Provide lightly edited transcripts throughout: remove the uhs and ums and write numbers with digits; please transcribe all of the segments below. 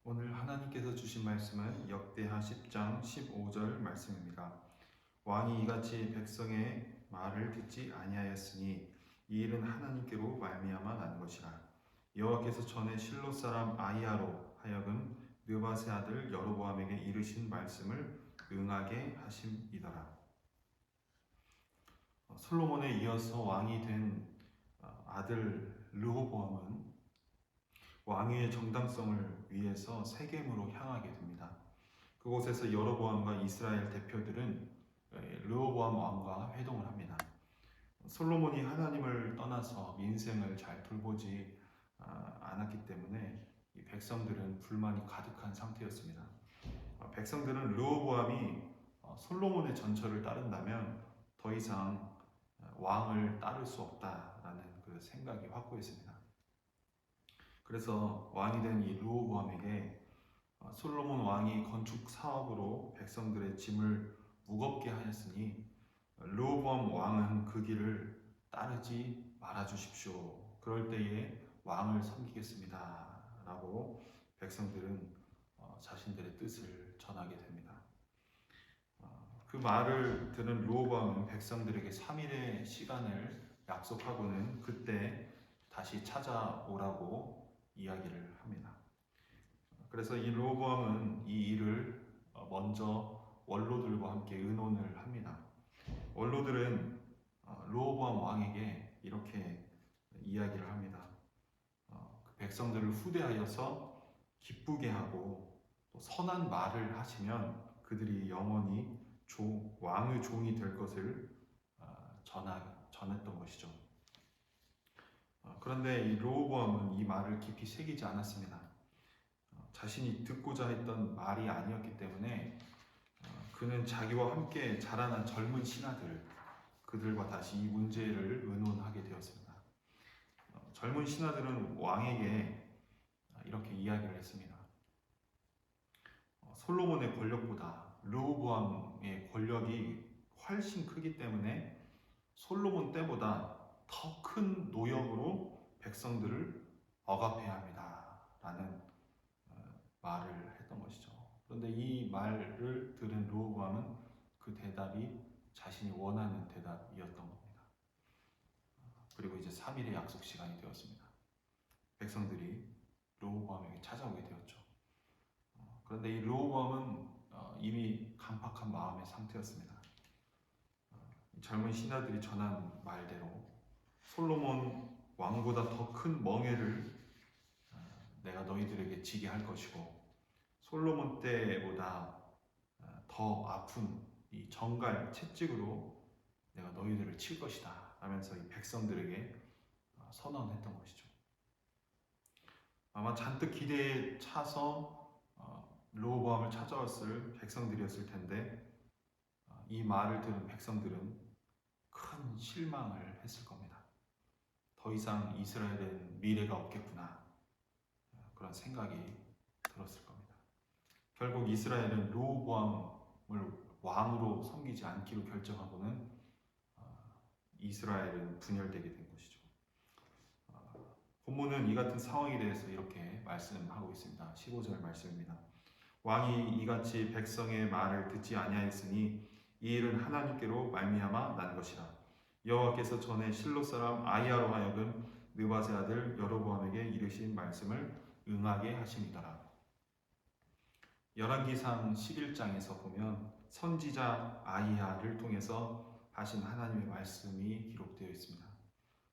오늘 하나님께서 주신 말씀은 역대하 10장 15절 말씀입니다. 왕이 이같이 백성의 말을 듣지 아니하였으니 이 일은 하나님께로 말미암아 난 것이라. 여호와께서 전에 실로 사람 아히야로 하여금 느밧의 아들 여로보암에게 이르신 말씀을 응하게 하심이더라. 솔로몬에 이어서 왕이 된 아들 르호보암은 왕위의 정당성을 위해서 세겜으로 향하게 됩니다. 그곳에서 여로보암과 이스라엘 대표들은 르호보암 왕과 회동을 합니다. 솔로몬이 하나님을 떠나서 민생을 잘 돌보지 않았기 때문에 이 백성들은 불만이 가득한 상태였습니다. 백성들은 르호보암이 솔로몬의 전철을 따른다면 더 이상 왕을 따를 수 없다라는 그 생각이 확고했습니다. 그래서 왕이 된 이 르호보암에게 솔로몬 왕이 건축 사업으로 백성들의 짐을 무겁게 하였으니 르호보암 왕은 그 길을 따르지 말아 주십시오. 그럴 때에 왕을 섬기겠습니다. 라고 백성들은 자신들의 뜻을 전하게 됩니다. 그 말을 들은 르호보암은 백성들에게 3일의 시간을 약속하고는 그때 다시 찾아오라고 이야기를 합니다. 그래서 이 르호보암은 이 일을 먼저 원로들과 함께 의논을 합니다. 원로들은 르호보암 왕에게 이렇게 이야기를 합니다. 그 백성들을 후대하여서 기쁘게 하고 또 선한 말을 하시면 그들이 영원히 왕의 종이 될 것을 전했던 것이죠. 그런데 이 르호보암은 이 말을 깊이 새기지 않았습니다. 자신이 듣고자 했던 말이 아니었기 때문에 그는 자기와 함께 자라난 젊은 그들과 다시 이 문제를 의논하게 되었습니다. 젊은 신하들은 왕에게 이렇게 이야기를 했습니다. 솔로몬의 권력보다 르호보암의 권력이 훨씬 크기 때문에 솔로몬 때보다 더 큰 노역으로 백성들을 억압해야 합니다. 라는 말을 했던 것이죠. 그런데 이 말을 들은 르호보암은 그 대답이 자신이 원하는 대답이었던 겁니다. 그리고 이제 3일의 약속 시간이 되었습니다. 백성들이 르호보암에게 찾아오게 되었죠. 그런데 이 르호보암은 이미 강팍한 마음의 상태였습니다. 젊은 신하들이 전한 말대로 솔로몬 왕보다 더 큰 멍에를 내가 너희들에게 지게 할 것이고 솔로몬 때보다 더 아픈 이 정갈 채찍으로 내가 너희들을 칠 것이다 하면서 이 백성들에게 선언했던 것이죠. 아마 잔뜩 기대에 차서 르호보암을 찾아왔을 백성들이었을 텐데 이 말을 들은 백성들은 큰 실망을 했을 겁니다. 더 이상 이스라엘엔 미래가 없겠구나 그런 생각이 들었을 겁니다. 결국 이스라엘은 르호보암을 왕으로 섬기지 않기로 결정하고는 이스라엘은 분열되게 된 것이죠. 본문은 이 같은 상황에 대해서 이렇게 말씀하고 있습니다. 15절 말씀입니다. 왕이 이같이 백성의 말을 듣지 아니하였으니 이 일은 하나님께로 말미암아 난 것이라. 여호와께서 전에 실로 사람 아히야로 하여금 느밧의 아들 여로보암에게 이르신 말씀을 응하게 하심이더라. 열왕기상 11장에서 보면 선지자 아히야를 통해서 하신 하나님의 말씀이 기록되어 있습니다.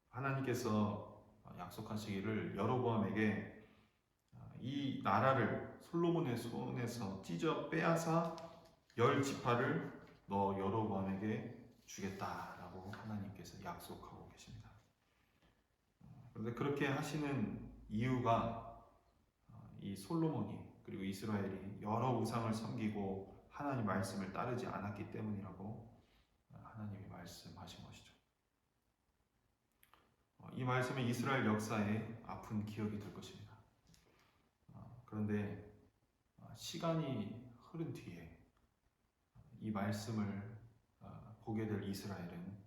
하나님께서 약속하시기를 여로보암에게 이 나라를 솔로몬의 손에서 찢어 빼앗아 10지파를 너 여로보암에게 주겠다라고 하나님께서 약속하고 계십니다. 그런데 그렇게 하시는 이유가 이 솔로몬이 그리고 이스라엘이 여러 우상을 섬기고 하나님 말씀을 따르지 않았기 때문이라고 하나님이 말씀하신 것이죠. 이 말씀은 이스라엘 역사에 아픈 기억이 될 것입니다. 그런데 시간이 흐른 뒤에 이 말씀을 보게 될 이스라엘은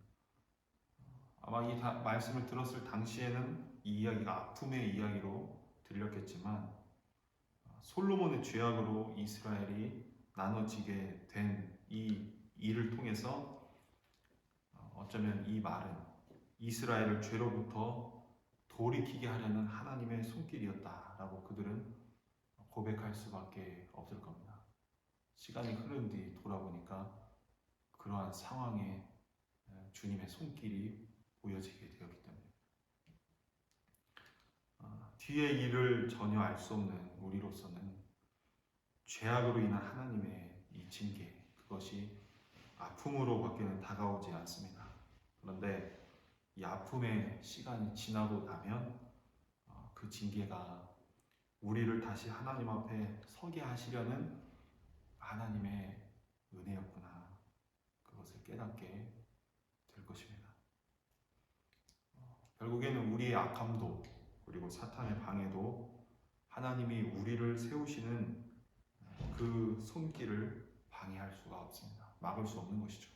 아마 이 말씀을 들었을 당시에는 이 이야기가 아픔의 이야기로 들렸겠지만 솔로몬의 죄악으로 이스라엘이 나눠지게 된 이 일을 통해서 어쩌면 이 말은 이스라엘을 죄로부터 돌이키게 하려는 하나님의 손길이었다라고 그들은 고백할 수밖에 없을 겁니다. 시간이 흐른 뒤 돌아보니까 그러한 상황에 주님의 손길이 보여지게 되었기 때문에 뒤의 일을 전혀 알 수 없는 우리로서는 죄악으로 인한 하나님의 이 징계, 그것이 아픔으로밖에는 다가오지 않습니다. 그런데 이 아픔의 시간이 지나고 나면 그 징계가 우리를 다시 하나님 앞에 서게 하시려는 하나님의 은혜였구나, 그것을 깨닫게 될 것입니다. 결국에는 우리의 악함도 그리고 사탄의 방해도 하나님이 우리를 세우시는 그 손길을 방해할 수가 없습니다. 막을 수 없는 것이죠.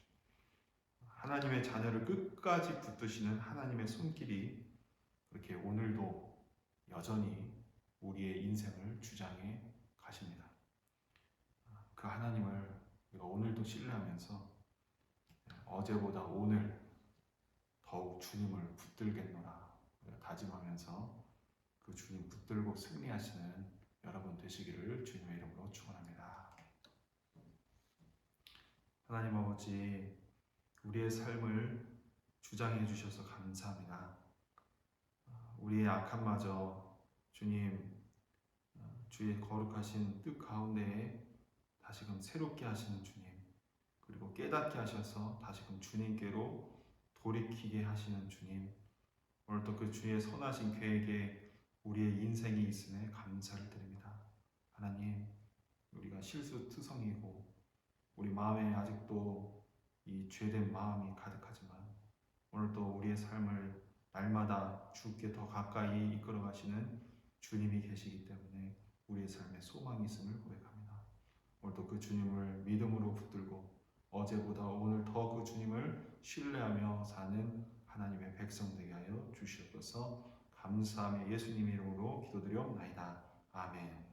하나님의 자녀를 끝까지 붙드시는 하나님의 손길이 그렇게 오늘도 여전히 우리의 인생을 주장해 가십니다. 그 하나님을 우리가 오늘도 신뢰하면서 어제보다 오늘 더욱 주님을 붙들겠노라 다짐하면서 그 주님 붙들고 승리하시는 여러분 되시기를 주님의 이름으로 축원합니다. 하나님 아버지, 우리의 삶을 주장해 주셔서 감사합니다. 우리의 악함마저 주님 주의 거룩하신 뜻 가운데에 다시금 새롭게 하시는 주님, 그리고 깨닫게 하셔서 다시금 주님께로 돌이키게 하시는 주님, 오늘도 그 주의 선하신 계획에 우리의 인생이 있음에 감사를 드립니다. 하나님, 우리가 실수투성이고 우리 마음에 아직도 이 죄된 마음이 가득하지만 오늘도 우리의 삶을 날마다 주께 더 가까이 이끌어 가시는 주님이 계시기 때문에 우리의 삶에 소망이 있음을 고백합니다. 오늘도 그 주님을 믿음으로 붙들고 어제보다 오늘 더 그 주님을 신뢰하며 사는 하나님의 백성 되게 하여 주시옵소서. 감사하며 예수님의 이름으로 기도드려옵나이다. 아멘.